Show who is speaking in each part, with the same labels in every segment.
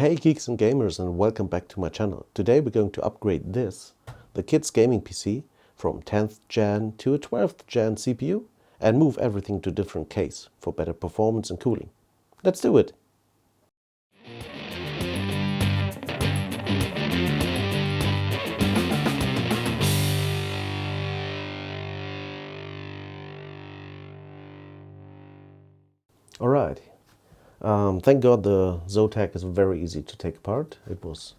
Speaker 1: Hey geeks and gamers, and welcome back to my channel. Today we're going to upgrade this, the kids gaming PC, from 10th gen to a 12th gen CPU and move everything to a different case for better performance and cooling. Let's do it! Alright, thank God the Zotac is very easy to take apart. It was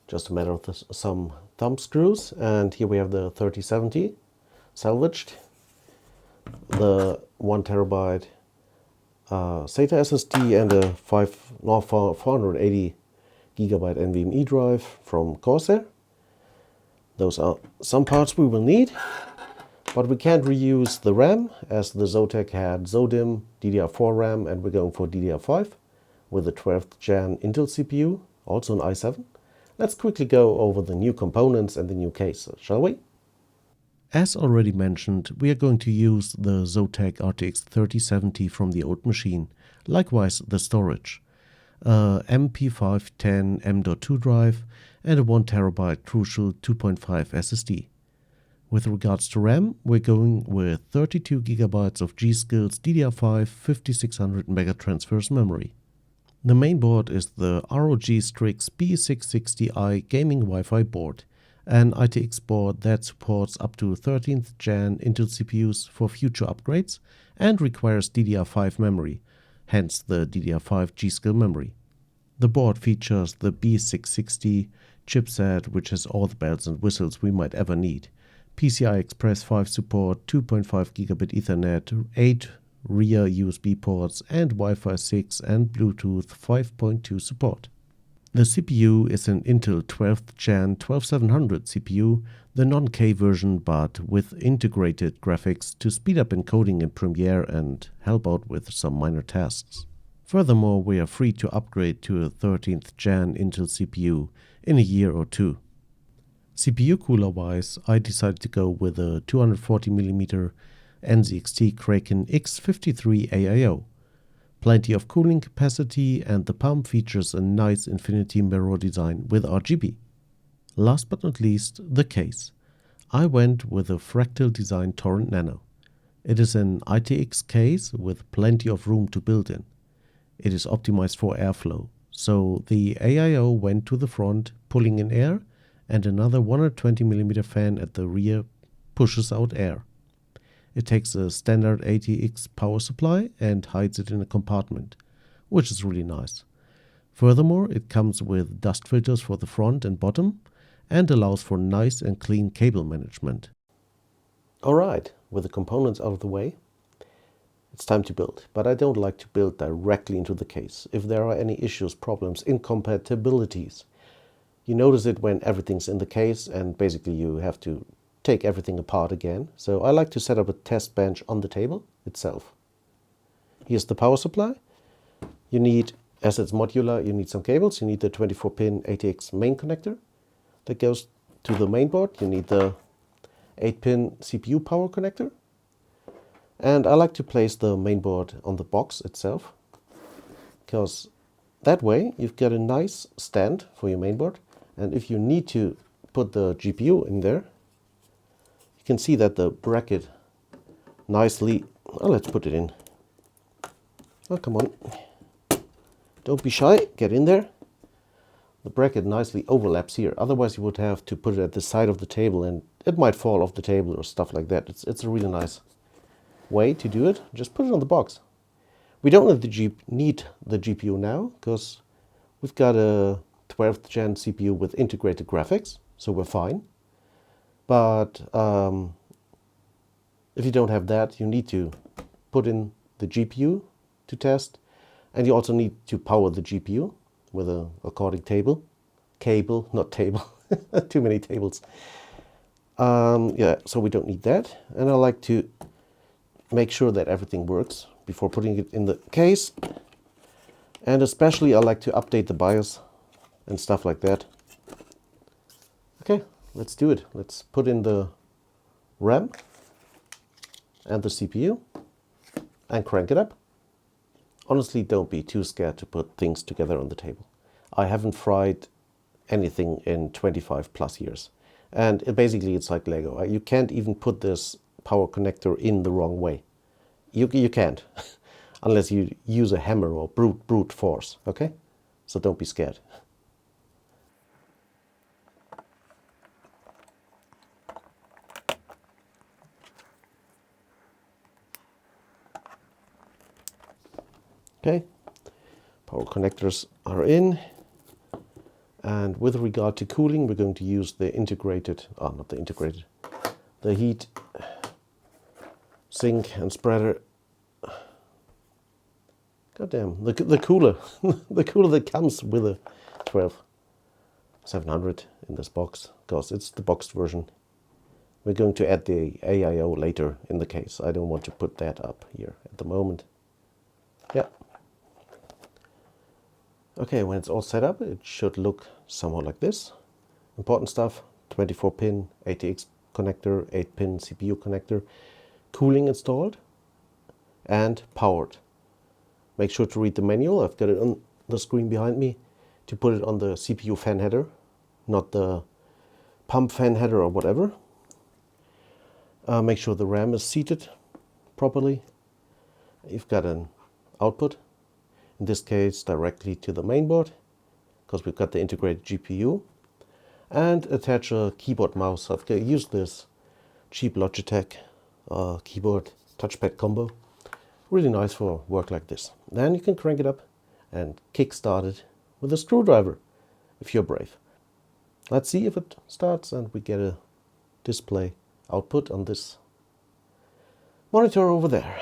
Speaker 1: just a matter of some thumb screws, and here we have the 3070 salvaged, the 1TB SATA SSD, and a 480 GB NVMe drive from Corsair. Those are some parts we will need, but we can't reuse the RAM, as the Zotac had ZODIMM DDR4 RAM, and we're going for DDR5 with a 12th gen Intel CPU, also an i7. Let's quickly go over the new components and the new case, shall we? As already mentioned, we are going to use the Zotac RTX 3070 from the old machine, likewise the storage, a MP510 M.2 drive, and a 1TB Crucial 2.5 SSD. With regards to RAM, we're going with 32 GB of G.Skills DDR5 5600 MB memory. The main board is the ROG Strix B660i Gaming Wi-Fi board, an RTX board that supports up to 13th gen Intel CPUs for future upgrades and requires DDR5 memory, hence the DDR5 G.Skill memory. The board features the B660 chipset, which has all the bells and whistles we might ever need. PCI Express 5 support, 2.5 Gigabit Ethernet, 8 rear USB ports, and Wi-Fi 6 and Bluetooth 5.2 support. The CPU is an Intel 12th Gen 12700 CPU, the non-K version, but with integrated graphics to speed up encoding in Premiere and help out with some minor tasks. Furthermore, we are free to upgrade to a 13th Gen Intel CPU in a year or two. CPU cooler wise, I decided to go with a 240mm NZXT Kraken X53 AIO. Plenty of cooling capacity, and the pump features a nice infinity mirror design with RGB. Last but not least, the case. I went with a Fractal Design Torrent Nano. It is an ITX case with plenty of room to build in. It is optimized for airflow, so the AIO went to the front, pulling in air, and another 120mm fan at the rear pushes out air. It takes a standard ATX power supply and hides it in a compartment, which is really nice. Furthermore, it comes with dust filters for the front and bottom and allows for nice and clean cable management. Alright, with the components out of the way, it's time to build. But I don't like to build directly into the case. If there are any issues, problems, incompatibilities, you notice it when everything's in the case and basically you have to take everything apart again. So I like to set up a test bench on the table itself. Here's the power supply. You need, as it's modular, you need some cables. You need the 24-pin ATX main connector that goes to the main board. You need the 8-pin CPU power connector. And I like to place the main board on the box itself, because that way you've got a nice stand for your main board. And if you need to put the GPU in there, you can see that the bracket nicely, let's put it in. Oh, come on. Don't be shy, get in there. The bracket nicely overlaps here. Otherwise you would have to put it at the side of the table and it might fall off the table or stuff like that. It's a really nice way to do it. Just put it on the box. We don't need the GPU now, because we've got a 12th gen CPU with integrated graphics, so we're fine. But if you don't have that, you need to put in the GPU to test, and you also need to power the GPU with a according cable, not table, too many tables. Yeah, so we don't need that, and I like to make sure that everything works before putting it in the case, and especially I like to update the BIOS and stuff like that. Okay, let's do it. Let's put in the RAM and the CPU and crank it up. Honestly, don't be too scared to put things together on the table. I haven't fried anything in 25 plus years. And basically it's like Lego. You can't even put this power connector in the wrong way. You can't, unless you use a hammer or brute force, okay? So don't be scared. Okay, power connectors are in. And with regard to cooling, we're going to use the integrated, the heat sink and spreader. God damn, the cooler, the cooler that comes with a 12700 in this box, because it's the boxed version. We're going to add the AIO later in the case. I don't want to put that up here at the moment. Yeah. Okay, when it's all set up, it should look somewhat like this. Important stuff: 24-pin RTX connector, 8-pin CPU connector, cooling installed, and powered. Make sure to read the manual. I've got it on the screen behind me to put it on the CPU fan header, not the pump fan header or whatever. Make sure the RAM is seated properly. You've got an output, in this case directly to the mainboard, because we've got the integrated GPU, and attach a keyboard mouse. I've used this cheap Logitech keyboard touchpad combo. Really nice for work like this. Then you can crank it up and kickstart it with a screwdriver, if you're brave. Let's see if it starts and we get a display output on this monitor over there.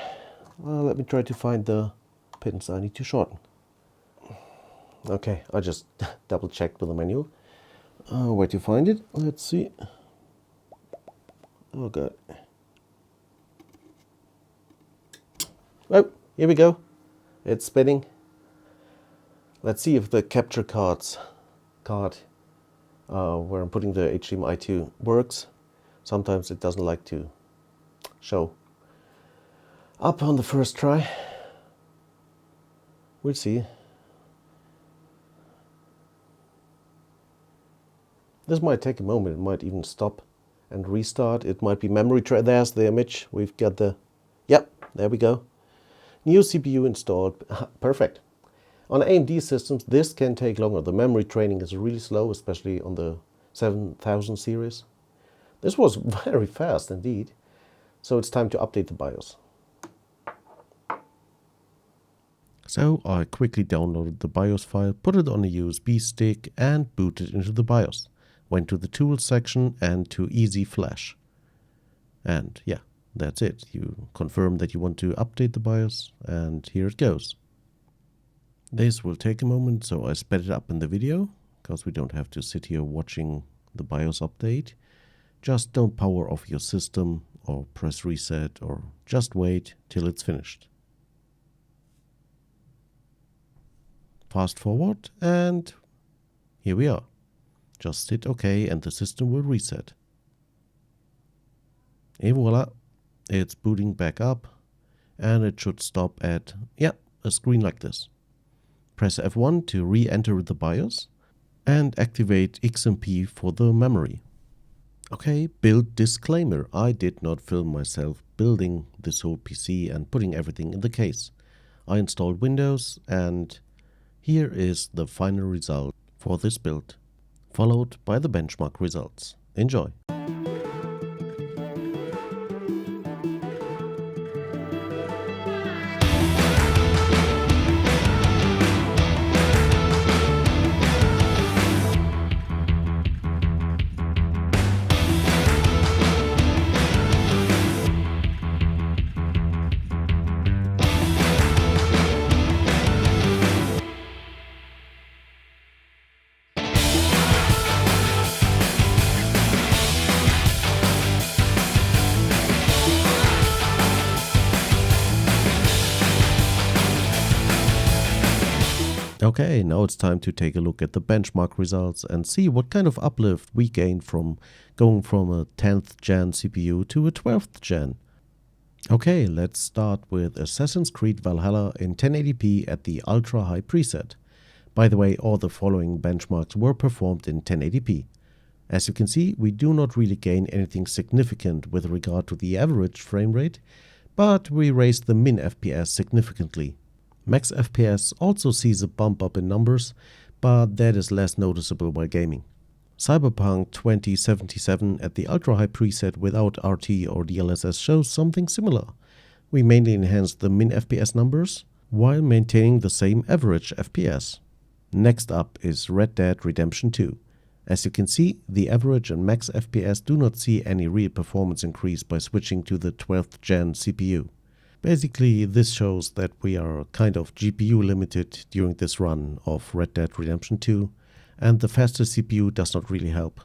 Speaker 1: Let me try to find the pins I need to shorten. Okay, I just double checked with the manual. Where to find it? Let's see. Oh god. Oh, here we go. It's spinning. Let's see if the capture card where I'm putting the HDMI to works. Sometimes it doesn't like to show up on the first try. We'll see. This might take a moment. It might even stop and restart. It might be memory tray. There's the image. We've got the... Yep, there we go. New CPU installed. Perfect. On AMD systems, this can take longer. The memory training is really slow, especially on the 7000 series. This was very fast indeed. So it's time to update the BIOS. So I quickly downloaded the BIOS file, put it on a USB stick and booted into the BIOS. Went to the tools section and to Easy Flash. And yeah, that's it. You confirm that you want to update the BIOS, and here it goes. This will take a moment, so I sped it up in the video, because we don't have to sit here watching the BIOS update. Just don't power off your system or press reset, or just wait till it's finished. Fast forward, and here we are. Just hit OK and the system will reset. Et voila, it's booting back up, and it should stop at, yeah, a screen like this. Press F1 to re-enter the BIOS and activate XMP for the memory. Okay, build disclaimer. I did not film myself building this whole PC and putting everything in the case. I installed Windows, and here is the final result for this build, followed by the benchmark results. Enjoy! Okay, now it's time to take a look at the benchmark results and see what kind of uplift we gained from going from a 10th gen CPU to a 12th gen. Okay, let's start with Assassin's Creed Valhalla in 1080p at the ultra high preset. By the way, all the following benchmarks were performed in 1080p. As you can see, we do not really gain anything significant with regard to the average frame rate, but we raised the min FPS significantly. Max FPS also sees a bump up in numbers, but that is less noticeable while gaming. Cyberpunk 2077 at the ultra high preset without RT or DLSS shows something similar. We mainly enhanced the min FPS numbers while maintaining the same average FPS. Next up is Red Dead Redemption 2. As you can see, the average and max FPS do not see any real performance increase by switching to the 12th gen CPU. Basically, this shows that we are kind of GPU limited during this run of Red Dead Redemption 2, and the faster CPU does not really help.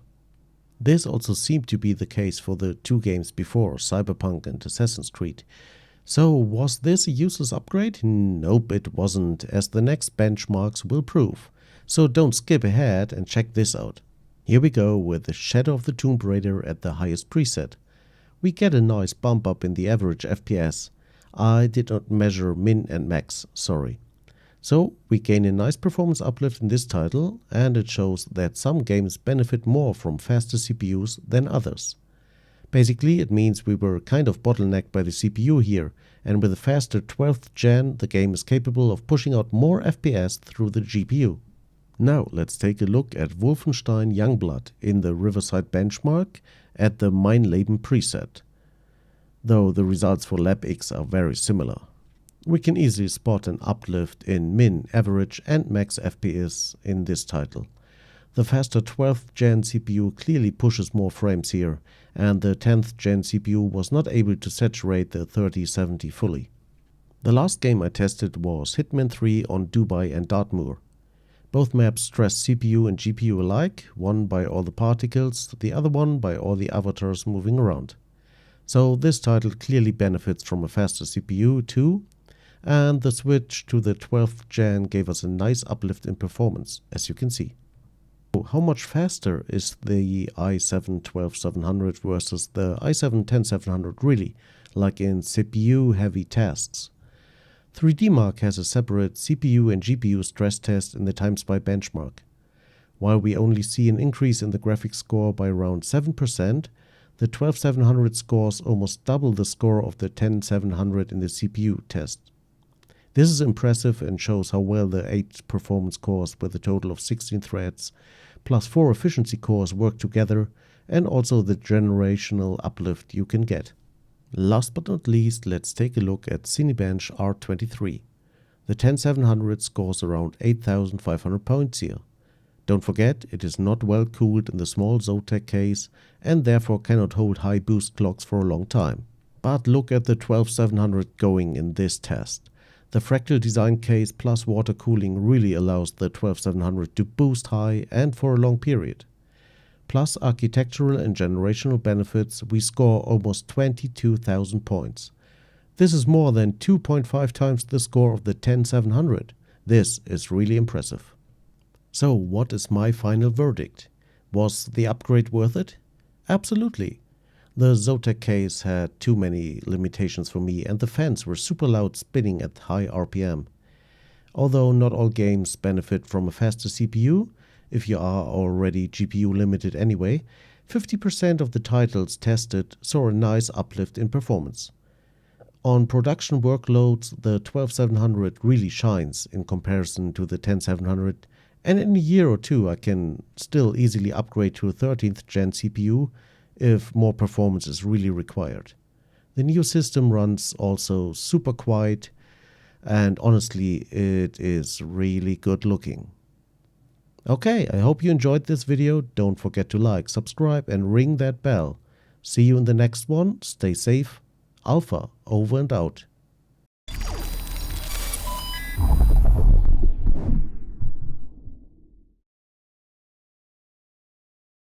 Speaker 1: This also seemed to be the case for the two games before, Cyberpunk and Assassin's Creed. So was this a useless upgrade? Nope, it wasn't, as the next benchmarks will prove. So don't skip ahead and check this out. Here we go with the Shadow of the Tomb Raider at the highest preset. We get a nice bump up in the average FPS. I did not measure min and max, sorry. So we gain a nice performance uplift in this title, and it shows that some games benefit more from faster CPUs than others. Basically, it means we were kind of bottlenecked by the CPU here, and with a faster 12th gen, the game is capable of pushing out more FPS through the GPU. Now let's take a look at Wolfenstein Youngblood in the Riverside benchmark at the Mein Leben preset, though the results for LabX are very similar. We can easily spot an uplift in min, average and max FPS in this title. The faster 12th gen CPU clearly pushes more frames here, and the 10th gen CPU was not able to saturate the 3070 fully. The last game I tested was Hitman 3 on Dubai and Dartmoor. Both maps stress CPU and GPU alike, one by all the particles, the other one by all the avatars moving around. So this title clearly benefits from a faster CPU too, and the switch to the 12th gen gave us a nice uplift in performance, as you can see. How much faster is the i7-12700 versus the i7-10700 really, like in CPU heavy tasks? 3D Mark has a separate CPU and GPU stress test in the TimeSpy benchmark. While we only see an increase in the graphics score by around 7%, the 12700 scores almost double the score of the 10700 in the CPU test. This is impressive and shows how well the 8 performance cores with a total of 16 threads plus 4 efficiency cores work together, and also the generational uplift you can get. Last but not least, let's take a look at Cinebench R23. The 10700 scores around 8500 points here. Don't forget, it is not well cooled in the small Zotac case and therefore cannot hold high boost clocks for a long time. But look at the 12700 going in this test. The fractal design case plus water cooling really allows the 12700 to boost high and for a long period. Plus architectural and generational benefits, we score almost 22,000 points. This is more than 2.5 times the score of the 10700. This is really impressive. So what is my final verdict? Was the upgrade worth it? Absolutely. The Zotac case had too many limitations for me, and the fans were super loud spinning at high RPM. Although not all games benefit from a faster CPU, if you are already GPU limited anyway, 50% of the titles tested saw a nice uplift in performance. On production workloads, the 12700 really shines in comparison to the 10700, and in a year or two I can still easily upgrade to a 13th gen CPU if more performance is really required. The new system runs also super quiet, and honestly it is really good looking. Okay, I hope you enjoyed this video. Don't forget to like, subscribe and ring that bell. See you in the next one. Stay safe. Alpha over and out.